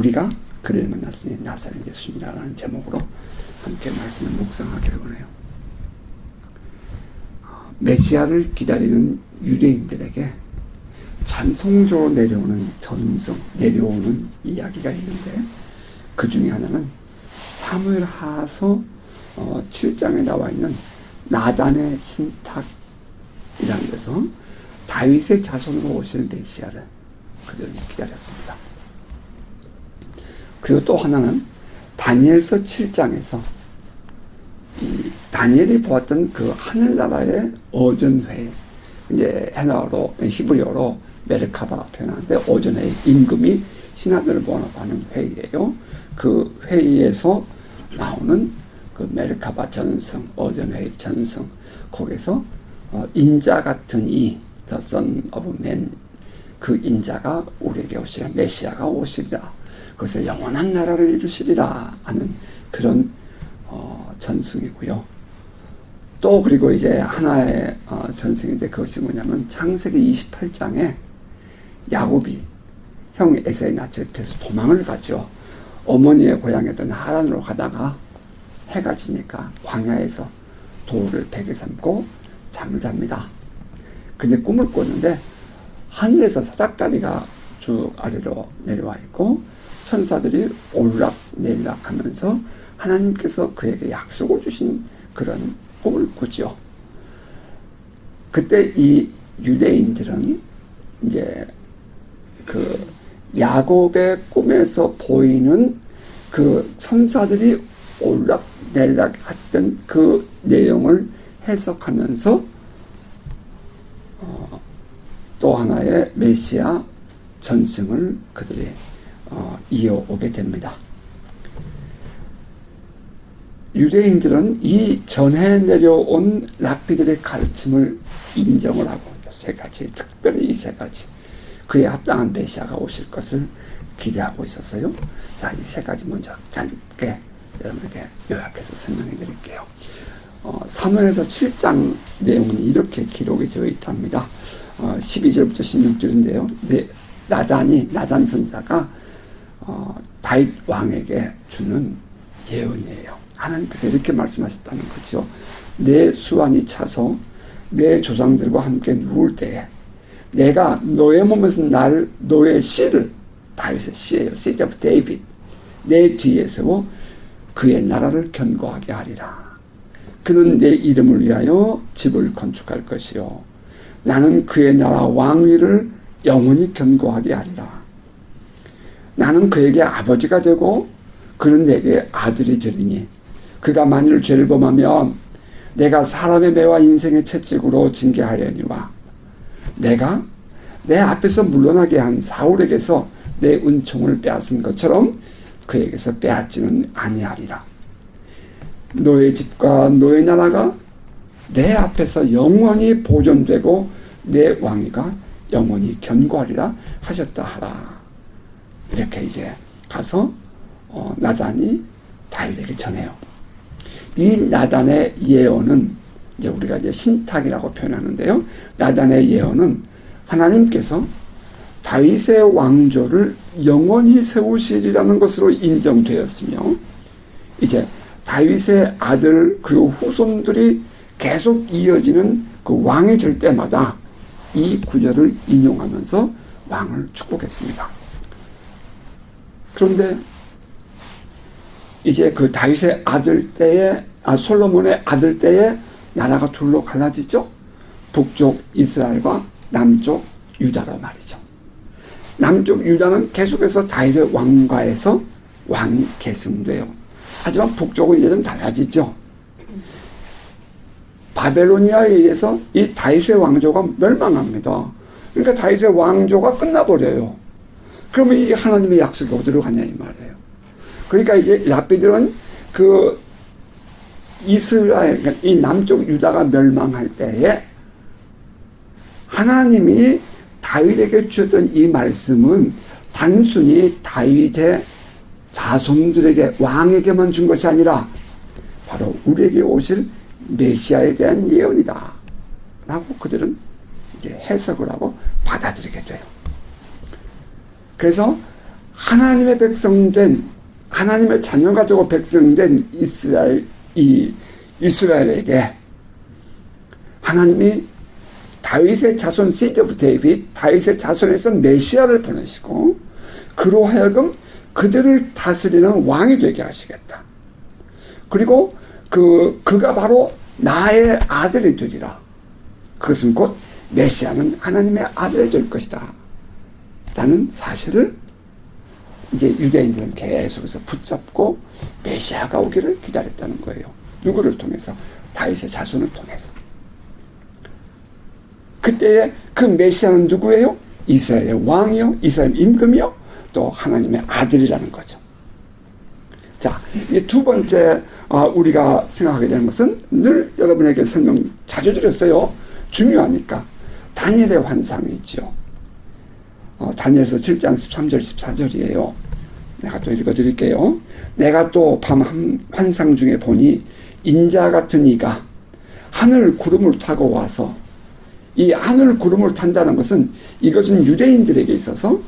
우리가 그를 만났으니 나사렛 예수님이라는 제목으로 함께 말씀을 묵상하기를 원해요. 메시아를 기다리는 유대인들에게 전통적으로 내려오는 전승, 내려오는 이야기가 있는데, 그 중에 하나는 사무엘하서 7장에 나와 있는 나단의 신탁이라는 데서 다윗의 자손으로 오실 메시아를 그들은 기다렸습니다. 그리고 또 하나는 다니엘서 7장에서 이 다니엘이 보았던 그 하늘나라의 어전회, 이제 헤나어로 히브리어로 메르카바라 표현하는데, 어전회, 임금이 신하들을 모아놓는 회의예요. 그 회의에서 나오는 그 메르카바 전승, 어전회의 전승, 거기서 인자 같은 이, the son of man, 그 인자가 우리에게 오시리라, 메시아가 오시리라, 그래서 영원한 나라를 이루시리라 하는 그런 전승이고요. 또 그리고 이제 하나의 전승인데, 그것이 뭐냐면 창세기 28장에 야곱이 형 에사의 낯을 피해서 도망을 가죠. 어머니의 고향이던 하란으로 가다가 해가 지니까 광야에서 돌을 베개 삼고 잠을 잡니다. 근데 꿈을 꿨는데 하늘에서 사닥다리가 쭉 아래로 내려와 있고 천사들이 올락내리락 하면서 하나님께서 그에게 약속을 주신 그런 꿈을 꾸죠. 그때 이 유대인들은 이제 그 야곱의 꿈에서 보이는 그 천사들이 올락내리락 했던 그 내용을 해석하면서 또 하나의 메시아 전승을 그들이 이어오게 됩니다. 유대인들은 이 전해 내려온 랍비들의 가르침을 인정을 하고, 세 가지, 특별히 이 세 가지, 그에 합당한 메시아가 오실 것을 기대하고 있었어요. 자, 이 세 가지 먼저 짧게 여러분에게 요약해서 설명해 드릴게요. 사무엘서 7장 내용은 이렇게 기록이 되어 있답니다. 12절부터 16절인데요. 나단 선자가 다윗 왕에게 주는 예언이에요. 하나님께서 이렇게 말씀하셨다는 거죠. 내 수완이 차서 내 조상들과 함께 누울 때에 내가 너의 몸에서 너의 씨를, 다윗의 씨예요, seed of David, 내 뒤에 세워 그의 나라를 견고하게 하리라. 그는 내 이름을 위하여 집을 건축할 것이요 나는 그의 나라 왕위를 영원히 견고하게 하리라. 나는 그에게 아버지가 되고 그는 내게 아들이 되리니 그가 만일 죄를 범하면 내가 사람의 매와 인생의 채찍으로 징계하려니와 내가 내 앞에서 물러나게 한 사울에게서 내 은총을 빼앗은 것처럼 그에게서 빼앗지는 아니하리라. 너의 집과 너의 나라가 내 앞에서 영원히 보존되고 내 왕위가 영원히 견고하리라 하셨다 하라. 이렇게 이제 가서 나단이 다윗에게 전해요. 이 나단의 예언은 이제 우리가 이제 신탁이라고 표현하는데요. 나단의 예언은 하나님께서 다윗의 왕조를 영원히 세우시리라는 것으로 인정되었으며, 이제 다윗의 아들 그리고 후손들이 계속 이어지는 그 왕이 될 때마다 이 구절을 인용하면서 왕을 축복했습니다. 그런데 이제 그 다윗의 아들 때에, 솔로몬의 아들 때에 나라가 둘로 갈라지죠. 북쪽 이스라엘과 남쪽 유다로 말이죠. 남쪽 유다는 계속해서 다윗의 왕가에서 왕이 계승돼요. 하지만 북쪽은 이제 좀 달라지죠. 바벨로니아에 의해서 이 다윗의 왕조가 멸망합니다. 그러니까 다윗의 왕조가 끝나버려요. 그러면 이 하나님의 약속이 어디로 가냐 이 말이에요. 그러니까 이제 랍비들은 그 이스라엘, 그러니까 이 남쪽 유다가 멸망할 때에 하나님이 다윗에게 주셨던 이 말씀은 단순히 다윗의 자손들에게, 왕에게만 준 것이 아니라 바로 우리에게 오실 메시아에 대한 예언이다 라고 그들은 이제 해석을 하고 받아들이게 돼요. 그래서 하나님의 백성된, 하나님의 자녀가 되고 백성된 이스라엘에게 하나님이 다윗의 자손 시드 오브 데이빗, 다윗의 자손에서 메시아를 보내시고 그로 하여금 그들을 다스리는 왕이 되게 하시겠다. 그리고 그가 바로 나의 아들이 되리라. 그것은 곧 메시아는 하나님의 아들이 될 것이다. 라는 사실을 이제 유대인들은 계속해서 붙잡고 메시아가 오기를 기다렸다는 거예요. 누구를 통해서? 다윗의 자손을 통해서. 그때의 그 메시아는 누구예요? 이스라엘의 왕이요, 이스라엘 임금이요, 또 하나님의 아들이라는 거죠. 자, 이제 두 번째 우리가 생각하게 되는 것은 늘 여러분에게 설명 자주 드렸어요. 중요하니까. 다니엘의 환상이 있죠. 다니엘서 7장 13절 14절이에요. 내가 또 읽어드릴게요. 내가 또 밤 환상 중에 보니 인자 같은 이가 하늘 구름을 타고 와서, 이 하늘 구름을 탄다는 것은 이것은 유대인들에게 있어서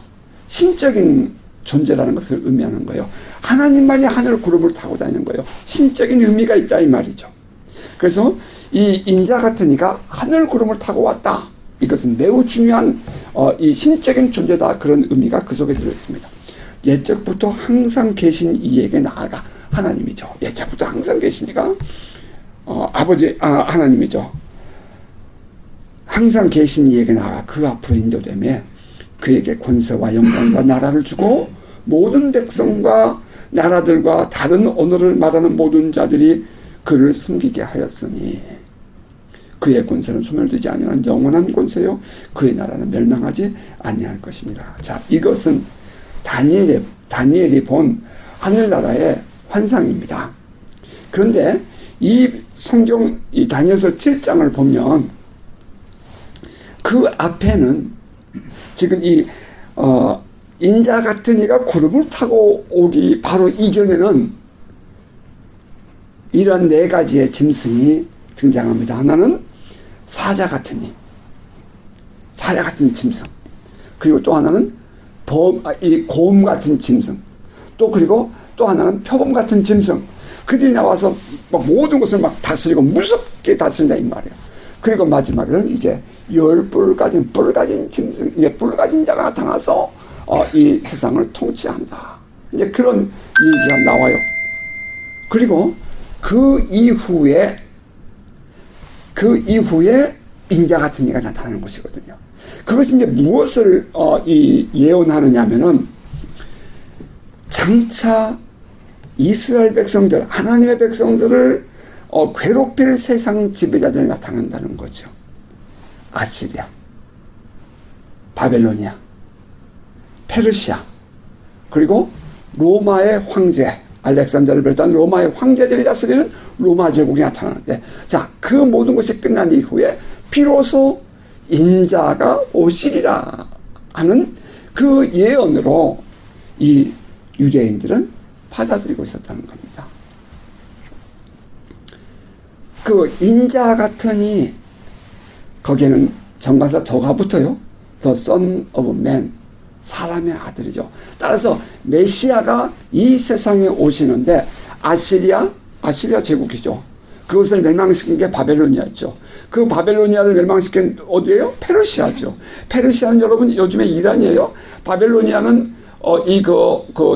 신적인 존재라는 것을 의미하는 거예요. 하나님만이 하늘 구름을 타고 다니는 거예요. 신적인 의미가 있다 이 말이죠. 그래서 이 인자 같은 이가 하늘 구름을 타고 왔다. 이것은 매우 중요한 이 신적인 존재다, 그런 의미가 그 속에 들어있습니다. 옛적부터 항상 계신 이에게 나아가, 하나님이죠. 옛적부터 항상 계신 이가 하나님이죠. 항상 계신 이에게 나아가 그 앞으로 인도되며 그에게 권세와 영광과 나라를 주고 모든 백성과 나라들과 다른 언어를 말하는 모든 자들이 그를 섬기게 하였으니 그의 권세는 소멸되지 아니하는 영원한 권세요 그의 나라는 멸망하지 아니할 것이니라. 자, 이것은 다니엘이 본 하늘나라의 환상입니다. 그런데 이 성경 이 다니엘서 7장을 보면 그 앞에는 지금 이 인자 같은 이가 구름을 타고 오기 바로 이전에는 이런 네 가지의 짐승이 등장합니다. 하나는 사자 같은 이, 사자 같은 짐승. 그리고 또 하나는 곰 같은 짐승. 또 그리고 또 하나는 표범 같은 짐승. 그들이 나와서 막 모든 것을 막 다스리고 무섭게 다스린다 이 말이에요. 그리고 마지막에는 이제 뿔 가진 짐승, 이제 뿔 가진 자가 나타나서 이 세상을 통치한다. 이제 그런 얘기가 나와요. 그리고 그 이후에 인자 같은 이가 나타나는 것이거든요. 그것이 이제 무엇을 예언하느냐 하면은 장차 이스라엘 백성들, 하나님의 백성들을 괴롭힐 세상 지배자들이 나타난다는 거죠. 아시리아, 바벨로니아, 페르시아, 그리고 로마의 황제, 알렉산더를 비롯한 로마의 황제들이 다스리는 로마 제국이 나타나는데, 자, 그 모든 것이 끝난 이후에 비로소 인자가 오시리라 하는 그 예언으로 이 유대인들은 받아들이고 있었다는 겁니다. 그 인자 같으니 거기에는 정관사 더가 붙어요. The Son of Man, 사람의 아들이죠. 따라서 메시아가 이 세상에 오시는데 아시리아 제국이죠. 그것을 멸망시킨 게 바벨로니아였죠. 그 바벨로니아를 멸망시킨 어디예요? 페르시아죠. 페르시아는 여러분 요즘에 이란이에요. 바벨로니아는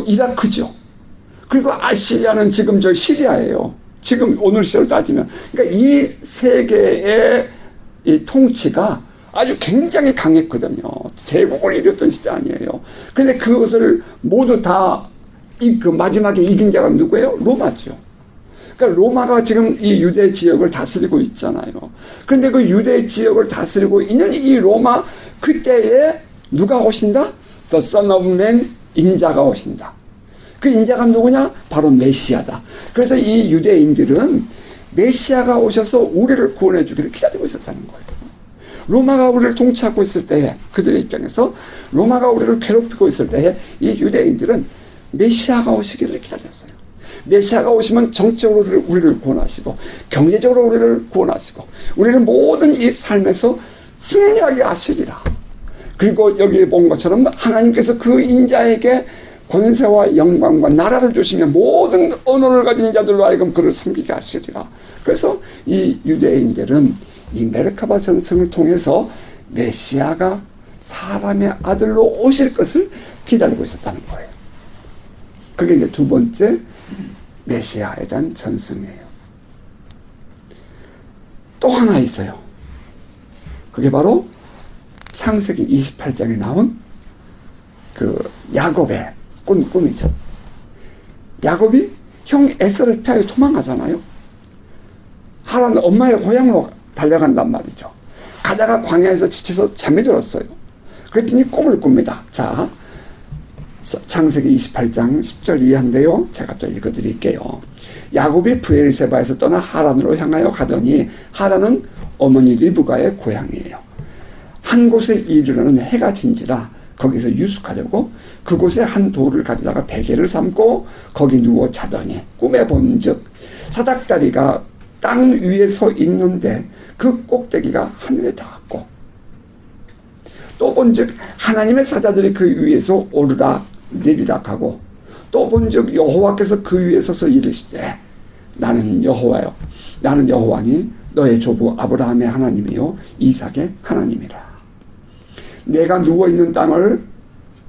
이라크죠. 그리고 아시리아는 지금 저 시리아예요. 지금 오늘 시대로 따지면. 그러니까 이 세 개의 이 통치가 아주 굉장히 강했거든요. 제국을 이뤘던 시대 아니에요. 근데 그것을 모두 다 그 마지막에 이긴 자가 누구예요? 로마죠. 그러니까 로마가 지금 이 유대 지역을 다스리고 있잖아요. 그런데 그 유대 지역을 다스리고 있는 이 로마, 그때에 누가 오신다? The Son of Man, 인자가 오신다. 그 인자가 누구냐? 바로 메시아다. 그래서 이 유대인들은 메시아가 오셔서 우리를 구원해 주기를 기다리고 있었다는 거예요. 로마가 우리를 통치하고 있을 때에, 그들의 입장에서 로마가 우리를 괴롭히고 있을 때에 이 유대인들은 메시아가 오시기를 기다렸어요. 메시아가 오시면 정적으로 우리를 구원하시고 경제적으로 우리를 구원하시고 우리는 모든 이 삶에서 승리하게 하시리라. 그리고 여기에 본 것처럼 하나님께서 그 인자에게 권세와 영광과 나라를 주시며 모든 언어를 가진 자들로 하여금 그를 섬기게 하시리라. 그래서 이 유대인들은 이 메르카바 전승을 통해서 메시아가 사람의 아들로 오실 것을 기다리고 있었다는 거예요. 그게 이제 두 번째 메시아에 대한 전승이에요. 또 하나 있어요. 그게 바로 창세기 28장에 나온 그 야곱의 꿈이죠. 야곱이 형 에서를 피하여 도망가잖아요. 하란 엄마의 고향으로 달려간단 말이죠. 가다가 광야에서 지쳐서 잠이 들었어요. 그랬더니 꿈을 꿉니다. 자, 창세기 28장 10절 이하인데요. 제가 또 읽어드릴게요. 야곱이 브에르세바에서 떠나 하란으로 향하여 가더니 하란은 어머니 리브가의 고향이에요. 한 곳에 이르러는 해가 진지라 거기서 유숙하려고 그곳에 한 돌을 가져다가 베개를 삼고 거기 누워 자더니 꿈에 본즉 사닥다리가 땅 위에 서 있는데 그 꼭대기가 하늘에 닿았고 또 본즉 하나님의 사자들이 그 위에서 오르락 내리락 하고 또 본즉 여호와께서 그 위에 서서 이르시되 나는 여호와요 나는 여호와니 너의 조부 아브라함의 하나님이요 이삭의 하나님이라. 내가 누워있는 땅을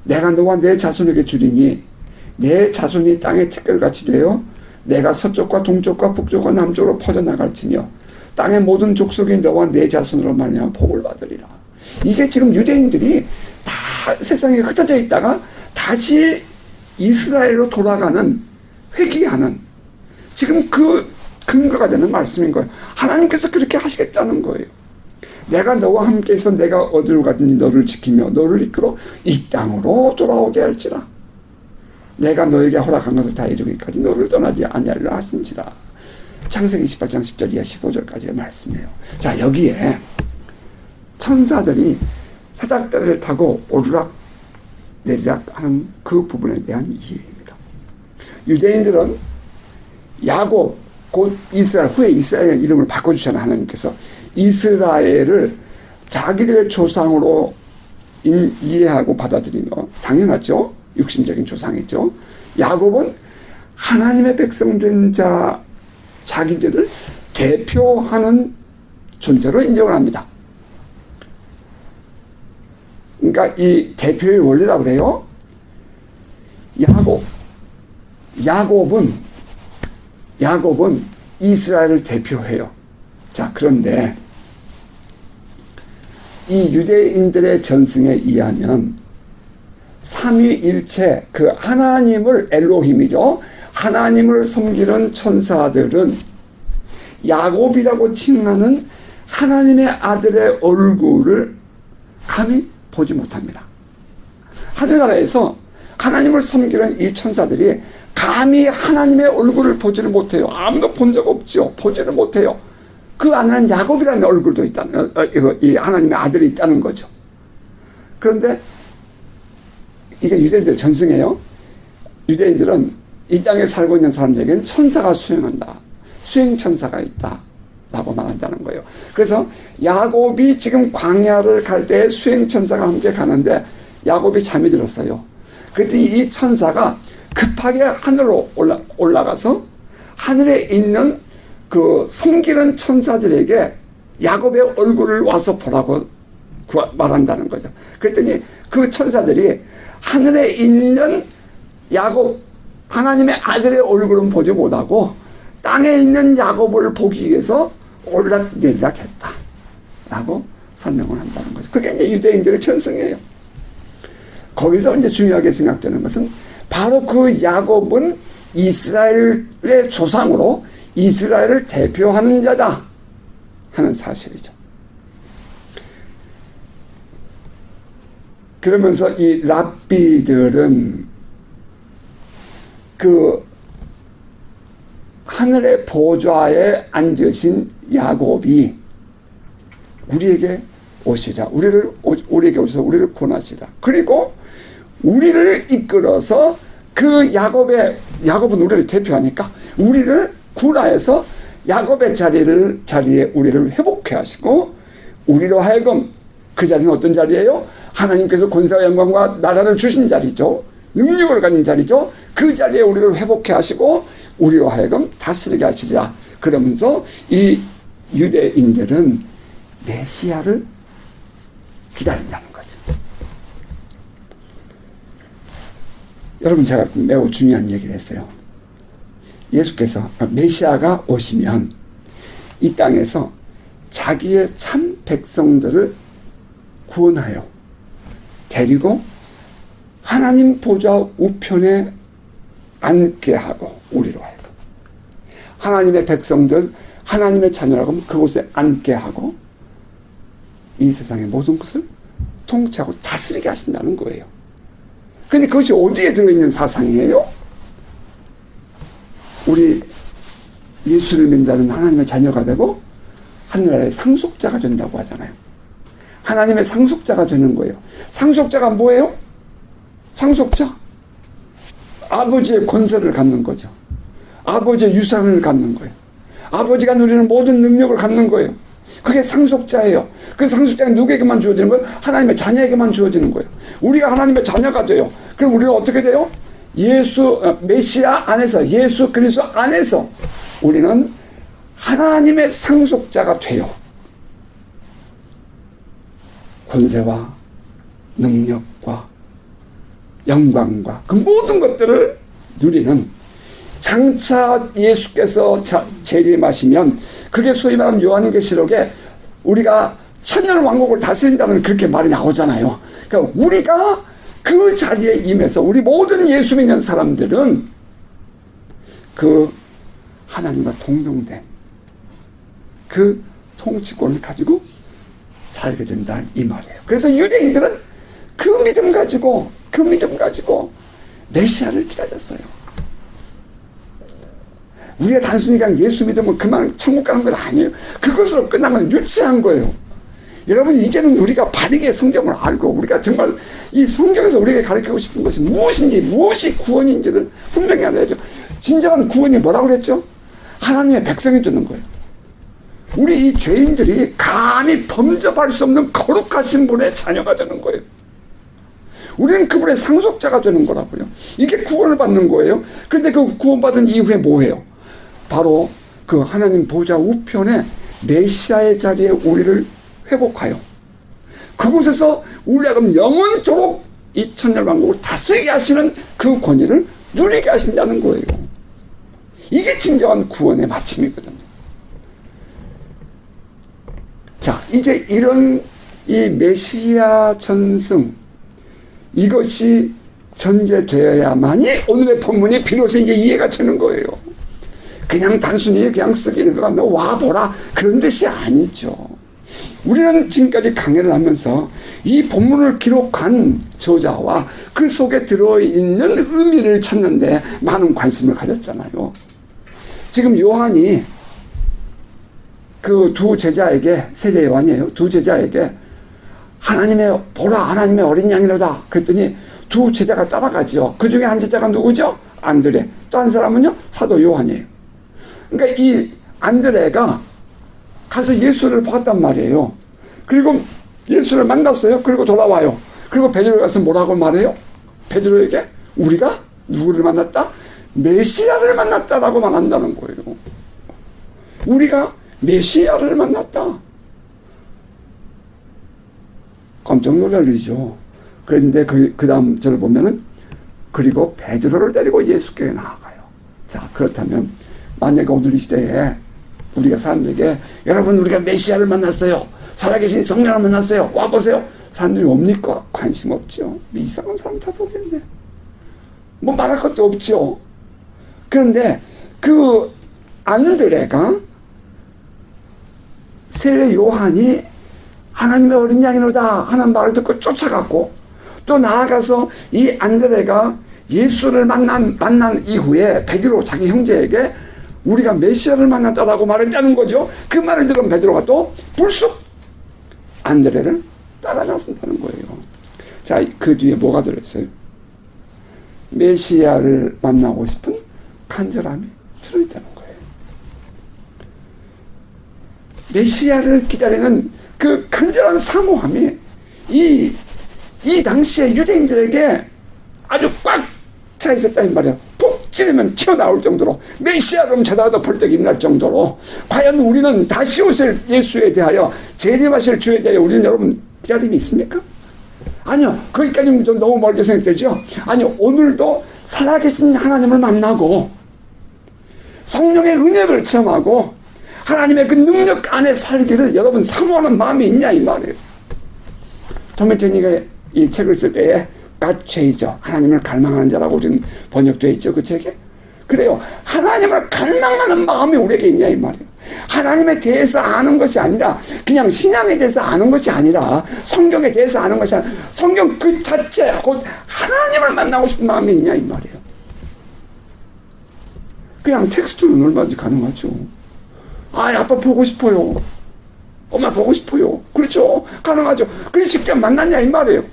내가 너와 내 자손에게 주리니 내 자손이 땅의 티끌같이 되어 내가 서쪽과 동쪽과 북쪽과 남쪽으로 퍼져나갈지며 땅의 모든 족속이 너와 내 자손으로 말미암아 복을 받으리라. 이게 지금 유대인들이 다 세상에 흩어져 있다가 다시 이스라엘로 돌아가는 회귀하는 지금 그 근거가 되는 말씀인 거예요. 하나님께서 그렇게 하시겠다는 거예요. 내가 너와 함께해서 내가 어디로 가든지 너를 지키며 너를 이끌어 이 땅으로 돌아오게 할지라. 내가 너에게 허락한 것을 다 이루기까지 너를 떠나지 아니하리라 하신지라. 창세기 28장 10절 이하 15절까지의 말씀이에요. 자, 여기에 천사들이 사닥다리를 타고 오르락 내리락 하는 그 부분에 대한 이해입니다. 유대인들은 야곱 곧 이스라엘 후에 이스라엘의 이름을 바꿔주셨잖아요. 하나님께서 이스라엘을 자기들의 조상으로 이해하고 받아들이는 거 당연하죠. 육신적인 조상이죠. 야곱은 하나님의 백성된 자 자기들을 대표하는 존재로 인정을 합니다. 그러니까 이 대표의 원리라고 그래요. 야곱은 이스라엘을 대표해요. 자, 그런데 이 유대인들의 전승에 의하면 삼위일체 그 하나님을 엘로힘이죠. 하나님을 섬기는 천사들은 야곱이라고 칭하는 하나님의 아들의 얼굴을 감히 보지 못합니다. 하늘나라에서 하나님을 섬기는 이 천사들이 감히 하나님의 얼굴을 보지를 못해요. 아무도 본 적 없죠. 보지를 못해요. 그 안에는 야곱이라는 얼굴도 있다는, 이 하나님의 아들이 있다는 거죠. 그런데 이게 유대인들 전승이에요. 유대인들은 이 땅에 살고 있는 사람들에게는 천사가 수행한다. 수행천사가 있다. 라고 말한다는 거예요. 그래서 야곱이 지금 광야를 갈 때 수행천사가 함께 가는데 야곱이 잠이 들었어요. 그랬더니 이 천사가 급하게 하늘로 올라가서 하늘에 있는 그 섬기는 천사들에게 야곱의 얼굴을 와서 보라고 말한다는 거죠. 그랬더니 그 천사들이 하늘에 있는 야곱, 하나님의 아들의 얼굴은 보지 못하고 땅에 있는 야곱을 보기 위해서 오르락내리락 했다 라고 설명을 한다는 거죠. 그게 이제 유대인들의 천성이에요. 거기서 이제 중요하게 생각되는 것은 바로 그 야곱은 이스라엘의 조상으로 이스라엘을 대표하는 자다 하는 사실이죠. 그러면서 이 랍비들은 그 하늘의 보좌에 앉으신 야곱이 우리에게 오시라. 우리에게 오셔서 우리를 구원하시라. 그리고 우리를 이끌어서 그 야곱은 우리를 대표하니까 우리를 구라해서 야곱의 자리에 우리를 회복해 하시고 우리로 하여금 그 자리는 어떤 자리예요? 하나님께서 권세와 영광과 나라를 주신 자리죠. 능력을 가진 자리죠. 그 자리에 우리를 회복해 하시고 우리로 하여금 다스리게 하시리라. 그러면서 이 유대인들은 메시아를 기다린다는 거죠. 여러분, 제가 매우 중요한 얘기를 했어요. 예수께서 메시아가 오시면 이 땅에서 자기의 참 백성들을 구원하여 데리고 하나님 보좌 우편에 앉게 하고, 우리로 하여금 하나님의 백성들, 하나님의 자녀라고 그곳에 앉게 하고 이 세상의 모든 것을 통치하고 다스리게 하신다는 거예요. 그런데 그것이 어디에 들어있는 사상이에요? 우리 예수를 믿는 하나님의 자녀가 되고 하늘나라의 상속자가 된다고 하잖아요. 하나님의 상속자가 되는 거예요. 상속자가 뭐예요? 상속자, 아버지의 권세를 갖는 거죠. 아버지의 유산을 갖는 거예요. 아버지가 누리는 모든 능력을 갖는 거예요. 그게 상속자예요. 그 상속자가 누구에게만 주어지는 거예요? 하나님의 자녀에게만 주어지는 거예요. 우리가 하나님의 자녀가 돼요. 그럼 우리가 어떻게 돼요? 메시아 안에서, 예수 그리스도 안에서 우리는 하나님의 상속자가 돼요. 권세와 능력과 영광과 그 모든 것들을 누리는, 장차 예수께서 재림하시면, 그게 소위 말하는 요한계시록에 우리가 천년왕국을 다스린다는 그렇게 말이 나오잖아요. 그러니까 우리가 그 자리에 임해서 우리 모든 예수 믿는 사람들은 그 하나님과 동등된 그 통치권을 가지고 살게 된다, 이 말이에요. 그래서 유대인들은 그 믿음 가지고 메시아를 기다렸어요. 우리가 단순히 그냥 예수 믿으면 그만 천국 가는 건 아니에요. 그것으로 끝나면 유치한 거예요. 여러분, 이제는 우리가 바르게 성경을 알고 우리가 정말 이 성경에서 우리에게 가르치고 싶은 것이 무엇인지, 무엇이 구원인지를 분명히 알아야죠. 진정한 구원이 뭐라고 그랬죠? 하나님의 백성이 되는 거예요. 우리 이 죄인들이 감히 범접할 수 없는 거룩하신 분의 자녀가 되는 거예요. 우리는 그분의 상속자가 되는 거라고요. 이게 구원을 받는 거예요. 그런데 그 구원받은 이후에 뭐예요? 바로 그 하나님 보좌 우편에 메시아의 자리에 우리를 회복하여 그곳에서 우리가 영원토록 이 천년왕국을 다스리게 하시는 그 권위를 누리게 하신다는 거예요. 이게 진정한 구원의 마침이거든요. 자, 이제 이런 이 메시아 전승, 이것이 전제되어야만이 오늘의 본문이 비로소 이제 이해가 되는 거예요. 그냥 단순히 그냥 쓰기는 거 하면 와보라, 그런 뜻이 아니죠. 우리는 지금까지 강의를 하면서 이 본문을 기록한 저자와 그 속에 들어있는 의미를 찾는데 많은 관심을 가졌잖아요. 지금 요한이 그 두 제자에게, 세례 요한이에요. 두 제자에게 보라, 하나님의 어린 양이로다 그랬더니 두 제자가 따라가죠. 그 중에 한 제자가 누구죠? 안드레. 또 한 사람은요? 사도 요한이에요. 그러니까 이 안드레가 가서 예수를 봤단 말이에요. 그리고 예수를 만났어요. 그리고 돌아와요. 그리고 베드로에 가서 뭐라고 말해요? 베드로에게 우리가 누구를 만났다? 메시아를 만났다라고 말한다는 거예요. 우리가 메시아를 만났다. 깜짝 놀랄 일이죠. 그런데 그 다음 절을 보면은 그리고 베드로를 데리고 예수께 나아가요. 자, 그렇다면 만약에 오늘 이 시대에 우리가 사람들에게 여러분 우리가 메시아를 만났어요, 살아계신 성령을 만났어요, 와보세요. 사람들이 옵니까? 관심 없죠. 이상한 사람 다 보겠네. 뭐 말할 것도 없죠. 그런데 그 안드레가 세례 요한이 하나님의 어린 양이로다 하는 말을 듣고 쫓아갔고, 또 나아가서 이 안드레가 예수를 만난 이후에 베드로 자기 형제에게 우리가 메시아를 만났다라고 말했다는 거죠. 그 말을 들은 베드로가 또 불쑥 안드레를 따라 나선다는 거예요. 자, 그 뒤에 뭐가 들어있어요? 메시아를 만나고 싶은 간절함이 들어있다는 거예요. 메시아를 기다리는 그 간절한 사모함이 이 당시에 유대인들에게 아주 꽉 차 있었다는 말이에요. 푹 찌르면 튀어나올 정도로, 메시아를 쳐다도 벌떡 일어날 정도로. 과연 우리는 다시 오실 예수에 대하여, 재림하실 주에 대하여 우리는 여러분 기다림이 있습니까? 아니요. 거기까지는 좀 너무 멀게 생각되죠. 아니요. 오늘도 살아계신 하나님을 만나고 성령의 은혜를 체험하고 하나님의 그 능력 안에 살기를 여러분 사모하는 마음이 있냐 이 말이에요. 토미테니가 이 책을 쓸 때에 가체이죠. 하나님을 갈망하는 자라고 우리는 번역되어 있죠. 그 책에. 그래요. 하나님을 갈망하는 마음이 우리에게 있냐 이 말이에요. 하나님에 대해서 아는 것이 아니라, 그냥 신앙에 대해서 아는 것이 아니라, 성경에 대해서 아는 것이 아니라, 성경 그 자체 곧 하나님을 만나고 싶은 마음이 있냐 이 말이에요. 그냥 텍스트는 얼마든지 가능하죠. 아빠 보고 싶어요. 엄마 보고 싶어요. 그렇죠. 가능하죠. 그래 쉽게 만났냐 이 말이에요.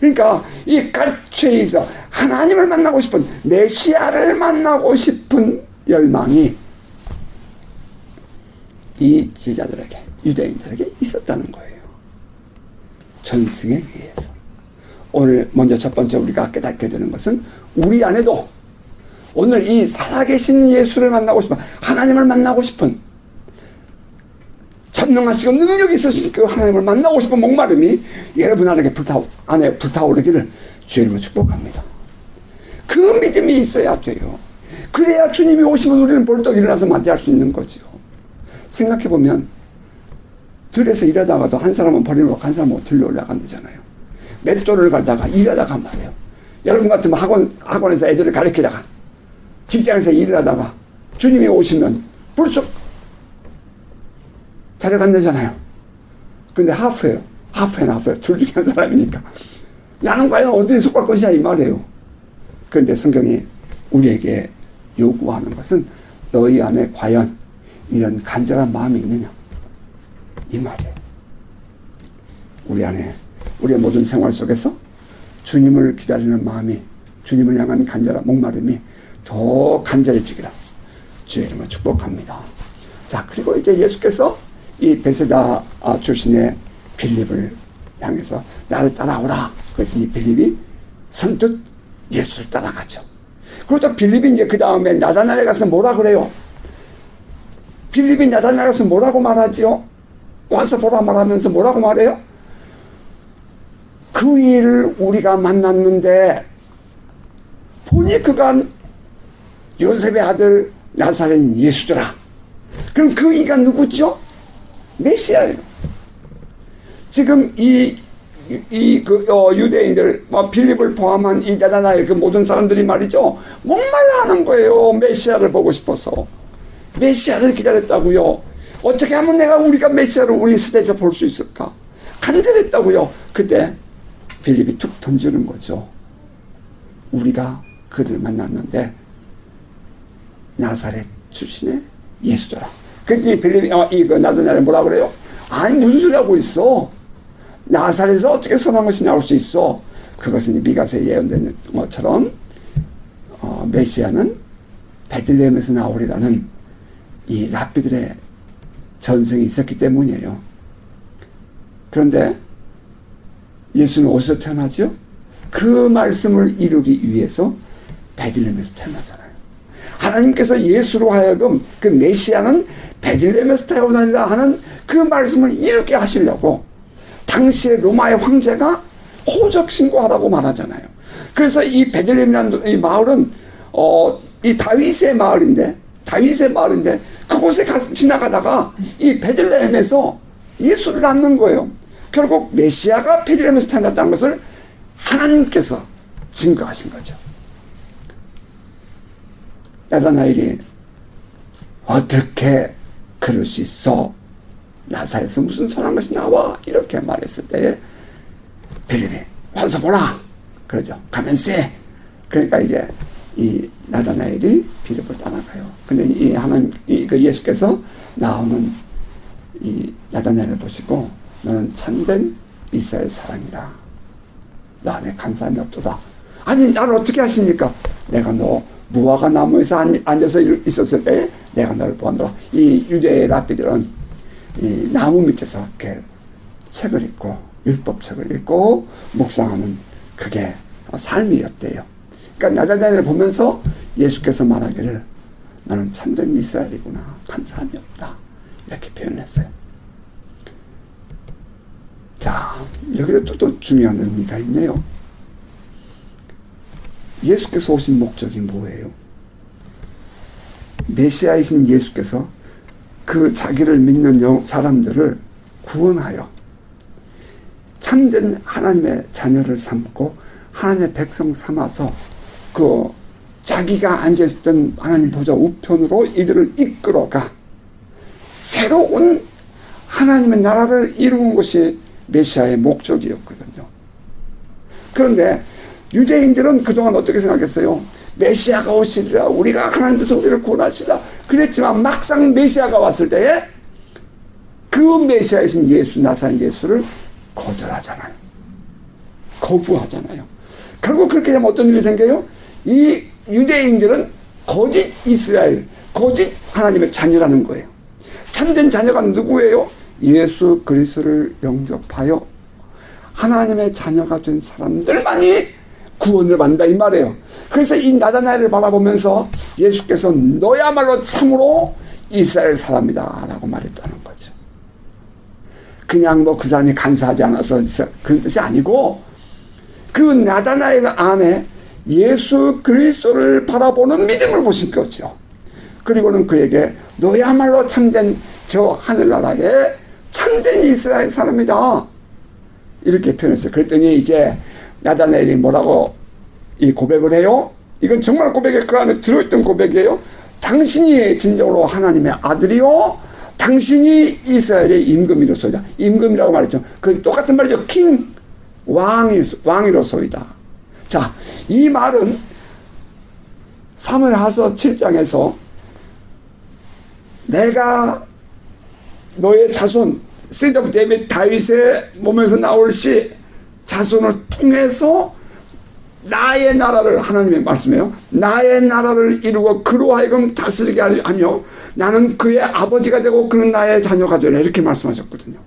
그러니까 이 가체에서 하나님을 만나고 싶은, 메시아를 만나고 싶은 열망이 이 제자들에게, 유대인들에게 있었다는 거예요. 전승에 의해서. 오늘 먼저 첫 번째 우리가 깨닫게 되는 것은, 우리 안에도 오늘 이 살아계신 예수를 만나고 싶은, 하나님을 만나고 싶은, 전능하시고 능력이 있으신 그 하나님을 만나고 싶은 목마름이 여러분 안에 불타오르기를 주님을 축복합니다. 그 믿음이 있어야 돼요. 그래야 주님이 오시면 우리는 벌떡 일어나서 맞이할 수 있는 거죠. 생각해보면 들에서 일하다가도 한 사람은 버리고 한 사람은 들려 올라간다잖아요. 맷돌을 갈다가 일하다가 말이에요. 여러분 같으면 학원에서 애들을 가르치다가, 직장에서 일을 하다가 주님이 오시면 불쑥 데려간다잖아요. 근데 하프예요. 하프예요. 둘 중에 한 사람이니까. 나는 과연 어디에 속할 것이냐 이 말이에요. 그런데 성경이 우리에게 요구하는 것은, 너희 안에 과연 이런 간절한 마음이 있느냐 이 말이에요. 우리 안에, 우리의 모든 생활 속에서 주님을 기다리는 마음이, 주님을 향한 간절한 목마름이 더 간절해지기를 주의 이름으로 축복합니다. 자, 그리고 이제 예수께서 이 베세다 출신의 빌립을 향해서 나를 따라오라 그랬더니 빌립이 선뜻 예수를 따라가죠. 그리고 또 빌립이 이제 그 다음에 나다나엘에 가서 뭐라 그래요? 빌립이 나다나엘에 가서 뭐라고 말하지요? 와서 보라 말하면서 뭐라고 말해요? 그 일을 우리가 만났는데 보니 그가 요셉의 아들 나사렛 예수더라. 그럼 그 이가 누구죠? 메시아예요. 지금 유대인들, 빌립을 포함한 이 나다나엘 그 모든 사람들이 말이죠, 목말라하는 거예요. 메시아를 보고 싶어서. 메시아를 기다렸다고요. 어떻게 하면 우리가 메시아를 우리 세대에서 볼 수 있을까? 간절했다고요. 그때 빌립이 툭 던지는 거죠. 우리가 그를 만났는데 나사렛 출신의 예수더라. 그랬더니 빌립이 나다나엘은 뭐라 그래요? 아니 무슨 소리 하고 있어? 나사렛에서 어떻게 선한 것이 나올 수 있어? 그것은 미가서에 예언된 것처럼 메시아는 베들레헴에서 나오리라는 이 랍비들의 전승이 있었기 때문이에요. 그런데 예수는 어디서 태어나죠? 그 말씀을 이루기 위해서 베들레헴에서 태어나잖아요. 하나님께서 예수로 하여금 그 메시아는 베들레헴에서 태어나리라 하는 그 말씀을 이루게 하시려고 당시에 로마의 황제가 호적 신고하라고 말하잖아요. 그래서 이 베들레헴이라는 이 마을은 이 다윗의 마을인데 그곳에 지나가다가 이 베들레헴에서 예수를 낳는 거예요. 결국 메시아가 베들레헴에서 태어났다는 것을 하나님께서 증거하신 거죠. 나다나엘이 어떻게 그럴 수 있어? 나사렛에서 무슨 선한 것이 나와? 이렇게 말했을 때에 빌립이 와서 보라 그러죠. 가면서 그러니까 이제 이 나다나엘이 빌립을 따라가요. 근데 이 하나님 그 예수께서 나오는 이 나다나엘을 보시고 너는 참된 이스라엘 사람이라. 너 안에 간사함이 없도다. 아니 나를 어떻게 하십니까? 내가 너 무화과 나무에서 앉아서 있었을 때 내가 너를 보았노라. 이 유대의 랍비들은 이 나무 밑에서 이렇게 책을 읽고 율법책을 읽고 묵상하는 그게 삶이었대요. 그러니까 나다나엘을 보면서 예수께서 말하기를 나는 참된 이스라엘이구나. 한 사람이 없다. 이렇게 표현했어요. 자, 여기도 또 중요한 의미가 있네요. 예수께서 오신 목적이 뭐예요? 메시아이신 예수께서 그 자기를 믿는 사람들을 구원하여 참된 하나님의 자녀를 삼고 하나님의 백성 삼아서 그 자기가 앉아있었던 하나님 보좌 우편으로 이들을 이끌어가 새로운 하나님의 나라를 이루는 것이 메시아의 목적이었거든요. 그런데 유대인들은 그동안 어떻게 생각했어요? 메시아가 오시리라, 우리가 하나님께서 우리를 구원하시라 그랬지만 막상 메시아가 왔을 때에 그 메시아이신 예수, 나사렛 예수를 거절하잖아요. 거부하잖아요. 결국 그렇게 되면 어떤 일이 생겨요? 이 유대인들은 거짓 이스라엘, 거짓 하나님의 자녀라는 거예요. 참된 자녀가 누구예요? 예수 그리스도를 영접하여 하나님의 자녀가 된 사람들만이 구원을 받는다 이 말이에요. 그래서 이 나다나엘을 바라보면서 예수께서 너야말로 참으로 이스라엘 사람이다 라고 말했다는 거죠. 그냥 뭐 그 사람이 간사하지 않아서 그런 뜻이 아니고 그 나다나엘 안에 예수 그리스도를 바라보는 믿음을 보신 거죠. 그리고는 그에게 너야말로 참된 저 하늘나라의 참된 이스라엘 사람이다 이렇게 표현했어요. 그랬더니 이제 나다나엘이 뭐라고 이 고백을 해요? 이건 정말 고백에 그 안에 들어있던 고백이에요. 당신이 진정으로 하나님의 아들이요 당신이 이스라엘의 임금이로소이다. 임금이라고 말했죠. 그 똑같은 말이죠. 킹, 왕이로소이다. 자, 이 말은 사무엘하서 7장에서 내가 너의 자손 시드 오브 데이비드 다윗의 몸에서 나올 시 자손을 통해서 나의 나라를 하나님의 말씀이에요. 나의 나라를 이루고 그로 하여금 다스리게 하며 나는 그의 아버지가 되고 그는 나의 자녀가 되라 이렇게 말씀하셨거든요.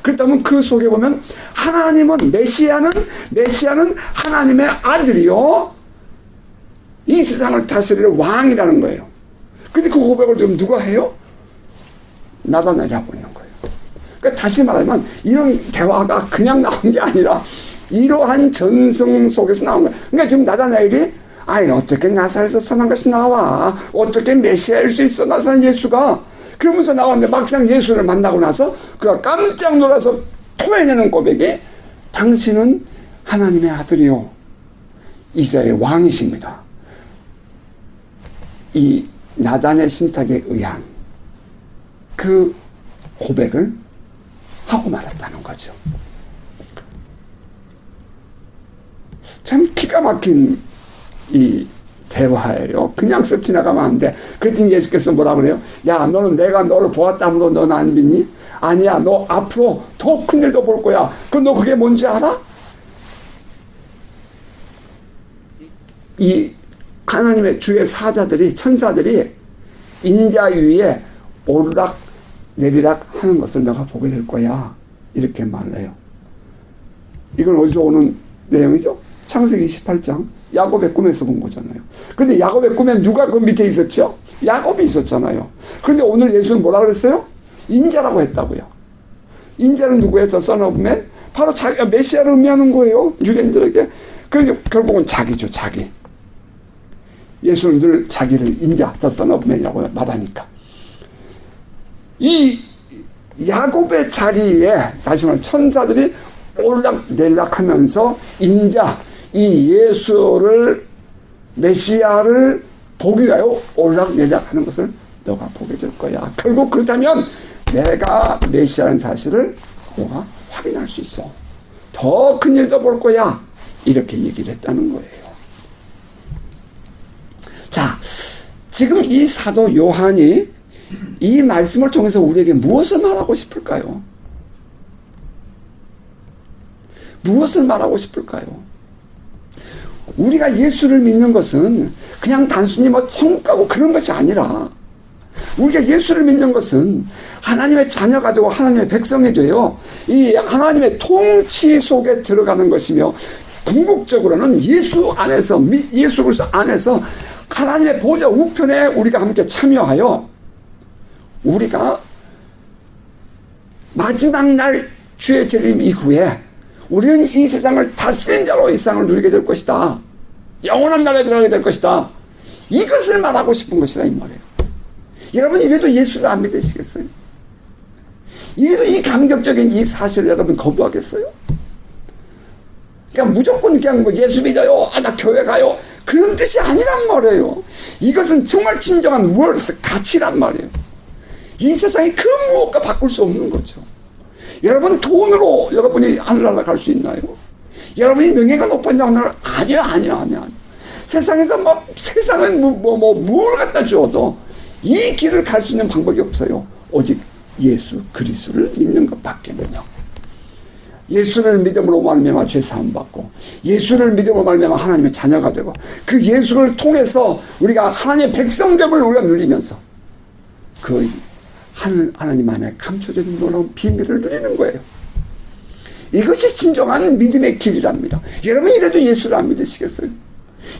그렇다면 그 속에 보면 하나님은 메시아는 하나님의 아들이요 이 세상을 다스릴 왕이라는 거예요. 근데 그 고백을 지금 누가 해요? 나다나엘이 하고 있는 거예요. 그러니까 다시 말하면 이런 대화가 그냥 나온 게 아니라 이러한 전성 속에서 나온 거예요. 그러니까 지금 나다나엘이 아니 어떻게 나사렛에서 선한 것이 나와? 어떻게 메시아일 수 있어? 나사렛 예수가. 그러면서 나왔는데 막상 예수를 만나고 나서 그가 깜짝 놀라서 토해내는 고백이 당신은 하나님의 아들이요 이스라엘의 왕이십니다. 이 나단의 신탁에 의한 그 고백을 하고 말았다는 거죠. 참 기가 막힌 이 대화예요. 그냥 쓱 지나가면 안 돼. 그랬더니 예수께서 뭐라 그래요? 야, 너는 내가 너를 보았다므로 너는 안 믿니? 아니야, 너 앞으로 더 큰 일도 볼 거야. 그럼 너 그게 뭔지 알아? 이 하나님의 주의 사자들이, 천사들이 인자 위에 오르락 내리락 하는 것을 너가 보게 될 거야. 이렇게 말해요. 이건 어디서 오는 내용이죠? 창세기 28장. 야곱의 꿈에서 본 거잖아요. 근데 야곱의 꿈에 누가 그 밑에 있었죠? 야곱이 있었잖아요. 그런데 오늘 예수는 뭐라 그랬어요? 인자라고 했다고요. 인자는 누구예요? The Son of Man? 바로 자기, 메시아를 의미하는 거예요. 유대인들에게. 그래서 결국은 자기죠, 자기. 예수는 늘 자기를 인자, The Son of Man이라고 말하니까. 이 야곱의 자리에 다시 말하면 천사들이 오르락내리락 하면서 인자, 이 예수를 메시아를 보기 위하여 오르락내리락 하는 것을 너가 보게 될 거야. 결국 그렇다면 내가 메시아라는 사실을 너가 확인할 수 있어. 더 큰 일도 볼 거야. 이렇게 얘기를 했다는 거예요. 자, 지금 이 사도 요한이 이 말씀을 통해서 우리에게 무엇을 말하고 싶을까요? 무엇을 말하고 싶을까요? 우리가 예수를 믿는 것은 그냥 단순히 뭐 천국 가고 그런 것이 아니라 우리가 예수를 믿는 것은 하나님의 자녀가 되고 하나님의 백성이 되어 이 하나님의 통치 속에 들어가는 것이며 궁극적으로는 예수 안에서, 예수 그리스도 안에서 하나님의 보좌 우편에 우리가 함께 참여하여 우리가 마지막 날 주의 재림 이후에 우리는 이 세상을 다스린 자로 이 세상을 누리게 될 것이다. 영원한 나라에 들어가게 될 것이다. 이것을 말하고 싶은 것이다 이 말이에요. 여러분 이래도 예수를 안 믿으시겠어요? 이래도 이 감격적인 이 사실을 여러분 거부하겠어요? 그냥 무조건 그냥 뭐 예수 믿어요. 아, 나 교회 가요. 그런 뜻이 아니란 말이에요. 이것은 정말 진정한 월스 가치란 말이에요. 이 세상에 그 무엇과 바꿀 수 없는 거죠. 여러분 돈으로 여러분이 하늘나라 갈 수 있나요? 여러분이 명예가 높았냐 하늘나라? 아니요. 세상에서 세상은 뭘 갖다 줘도 이 길을 갈 수 있는 방법이 없어요. 오직 예수 그리스도를 믿는 것밖에는요. 예수를 믿음으로 말미암아 죄 사함 받고 예수를 믿음으로 말미암아 하나님의 자녀가 되고 그 예수를 통해서 우리가 하나님의 백성됨을 우리가 누리면서 그 하나님 안에 감춰진 놀라운 비밀을 누리는 거예요. 이것이 진정한 믿음의 길이랍니다. 여러분 이래도 예수를 안 믿으시겠어요?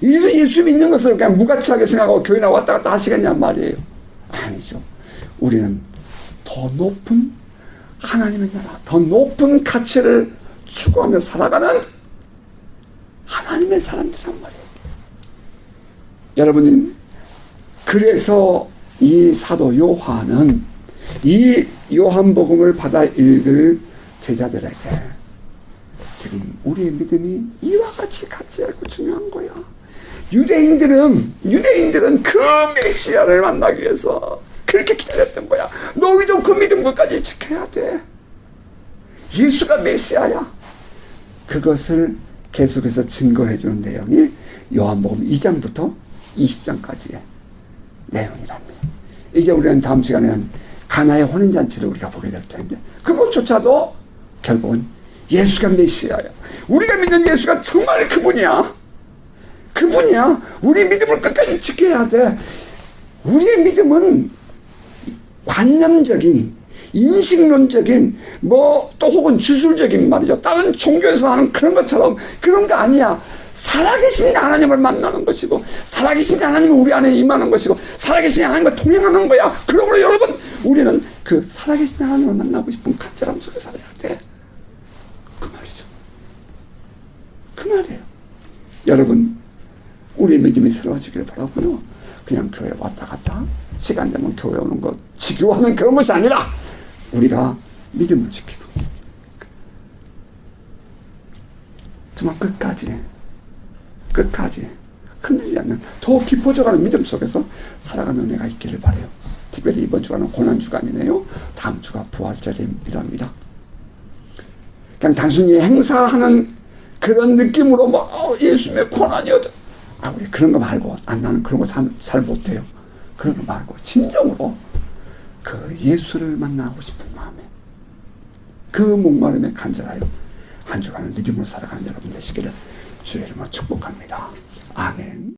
이래도 예수 믿는 것을 그냥 무가치하게 생각하고 교회나 왔다 갔다 하시겠냔 말이에요. 아니죠. 우리는 더 높은 하나님의 나라, 더 높은 가치를 추구하며 살아가는 하나님의 사람들이란 말이에요. 여러분, 그래서 이 사도 요한은 이 요한복음을 받아 읽을 제자들에게 지금 우리의 믿음이 이와 같이 가치하고 중요한 거야. 유대인들은 그 메시아를 만나기 위해서 그렇게 기다렸던 거야. 너희도 그 믿음 끝까지 지켜야 돼. 예수가 메시아야. 그것을 계속해서 증거해 주는 내용이 요한복음 2장부터 20장까지의 내용이랍니다. 이제 우리는 다음 시간에는 가나의 혼인잔치를 우리가 보게 될 텐데 그것조차도 결국은 예수가 메시아야. 우리가 믿는 예수가 정말 그분이야. 우리 믿음을 끝까지 지켜야 돼. 우리의 믿음은 관념적인, 인식론적인, 또 혹은 주술적인 말이죠. 다른 종교에서 하는 그런 것처럼 그런 거 아니야. 살아계신 하나님을 만나는 것이고, 살아계신 하나님이 우리 안에 임하는 것이고, 살아계신 하나님과 동행하는 거야. 그러므로 여러분, 우리는 그 살아계신 하나님을 만나고 싶은 간절함 속에 살아야 돼. 그 말이죠. 그 말이에요. 여러분, 우리의 믿음이 새로워지기를 바라고요. 그냥 교회 왔다 갔다 시간 되면 교회 오는 것 지겨워하는 그런 것이 아니라 우리가 믿음을 지키고 정말 끝까지 흔들리지 않는 더 깊어져가는 믿음 속에서 살아가는 은혜가 있기를 바라요. 특별히 이번 주간은 고난주간이네요. 다음 주가 부활절이랍니다. 그냥 단순히 행사하는 그런 느낌으로 예수님의 고난이어도 우리 그런 거 말고 나는 그런 거 잘 못해요. 그런 거 말고 진정으로 그 예수를 만나고 싶은 마음에 그 목마름에 간절하여 한 주간을 믿음으로 살아가는 여러분 되시기를 주의 이름으로 축복합니다. 아멘.